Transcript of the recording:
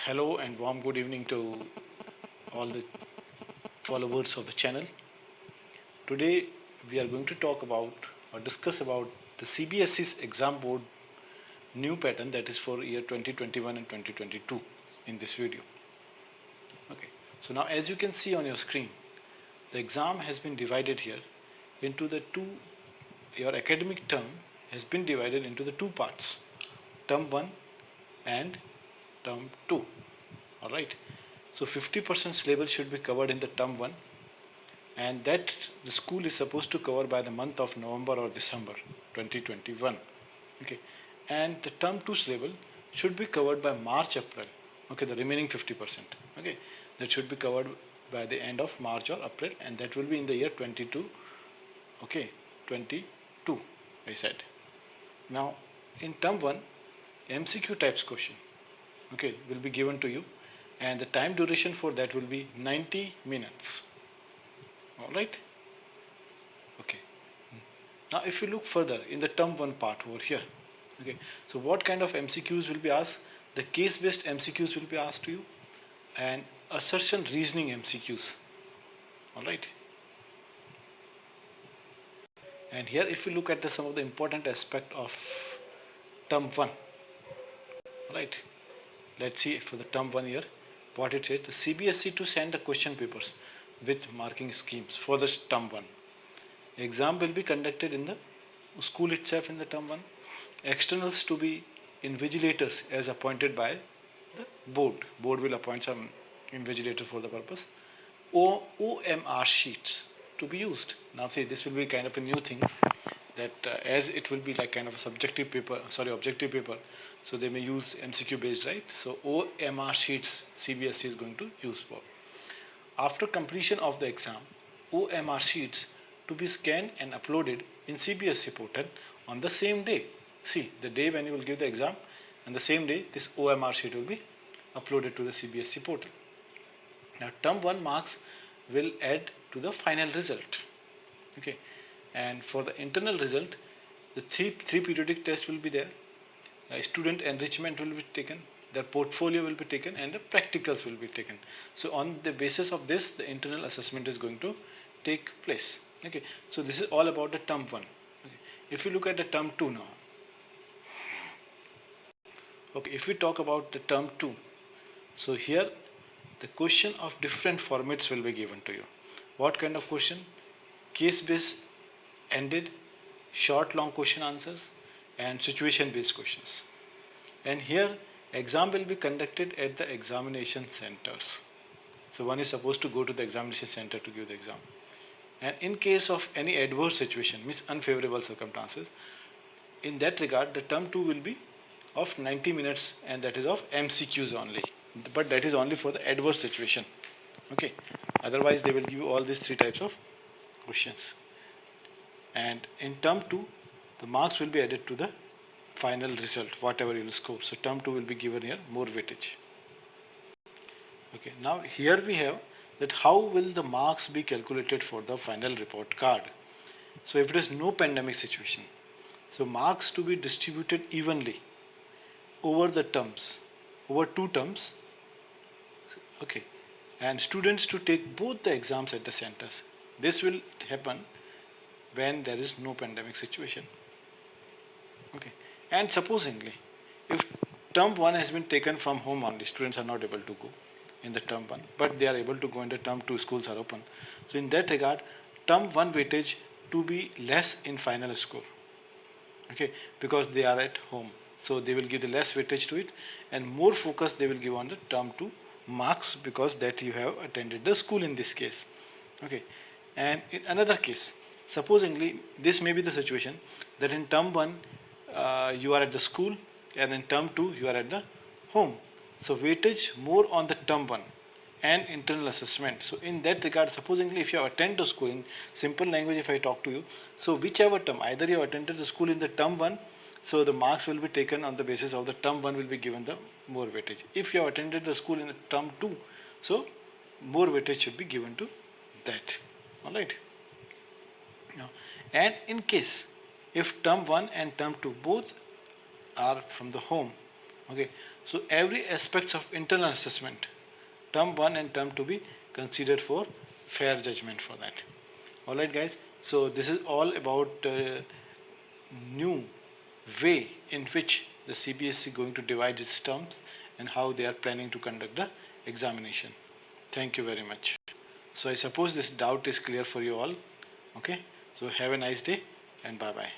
Hello and warm good evening to all the followers of the channel. Today we are going to talk about or discuss about the CBSE's exam board new pattern, that is for year 2021 and 2022 in this video. Okay, so now as you can see on your screen, the exam has been divided here into your academic term has been divided into the two parts, term 1 and term 2. Alright, so 50% syllabus should be covered in the term 1, and that the school is supposed to cover by the month of November or December 2021. Okay, and the term 2 syllabus should be covered by March April. Okay, the remaining 50%. Okay, that should be covered by the end of March or April, and that will be in the year 22. Okay, 22 I said. Now in term 1, MCQ types question, okay, will be given to you, and the time duration for that will be 90 minutes. Alright, okay. Now if you look further in the term 1 part over here, okay, so what kind of MCQs will be asked? The case based MCQs will be asked to you, and assertion reasoning MCQs. Alright, and here if you look at some of the important aspect of term 1, right, let's see for the term 1 here what it says. The CBSE to send the question papers with marking schemes for this term 1. Exam will be conducted in the school itself in the term 1. Externals to be invigilators as appointed by the board. Board will appoint some invigilator for the purpose. OMR sheets to be used. Now see, this will be kind of a new thing, that as it will be like kind of a objective paper, so they may use MCQ based, right? So OMR sheets CBSE is going to use for. After completion of the exam, OMR sheets to be scanned and uploaded in CBSE portal on the same day. See, the day when you will give the exam, and the same day this OMR sheet will be uploaded to the CBSE portal. Now term 1 marks will add to the final result. Okay, and for the internal result, the three periodic tests will be there. Student enrichment will be taken, their portfolio will be taken, and the practicals will be taken. So on the basis of this, the internal assessment is going to take place. Okay, so this is all about the term 1. Okay. If you look at the term 2 now, okay, if we talk about the term 2, so here the question of different formats will be given to you. What kind of question? Case based ended, short long question answers, and situation based questions. And here exam will be conducted at the examination centers. So one is supposed to go to the examination center to give the exam. And in case of any adverse situation, means unfavorable circumstances, in that regard the term 2 will be of 90 minutes, and that is of MCQs only, but that is only for the adverse situation. Okay, otherwise they will give you all these three types of questions. And in term 2, the marks will be added to the final result, whatever you will score. So term 2 will be given here more weightage. Okay, now here we have that how will the marks be calculated for the final report card. So if it is no pandemic situation, so marks to be distributed evenly over the terms, over 2 terms. Okay, and students to take both the exams at the centers. This will happen when there is no pandemic situation. Okay, and supposingly if term 1 has been taken from home only, students are not able to go in the term 1, but they are able to go in the term 2, schools are open. So in that regard, term 1 weightage to be less in final score. Okay, because they are at home, so they will give the less weightage to it, and more focus they will give on the term 2 marks, because that you have attended the school in this case. Okay, and in another case, supposingly this may be the situation that in term 1 you are at the school, and in term 2 you are at the home. So weightage more on the term 1 and internal assessment. So in that regard, supposingly if you have attended the school, in simple language if I talk to you, so whichever term, either you have attended the school in the term 1, so the marks will be taken on the basis of the term 1 will be given the more weightage. If you have attended the school in the term 2, so more weightage should be given to that. Alright. Now, and in case if term 1 and term 2 both are from the home, okay, So every aspects of internal assessment, term 1 and term 2 be considered for fair judgment for that. Alright guys, so this is all about new way in which the CBSE going to divide its terms and how they are planning to conduct the examination. Thank you very much. So I suppose this doubt is clear for you all. Okay, so have a nice day and bye bye.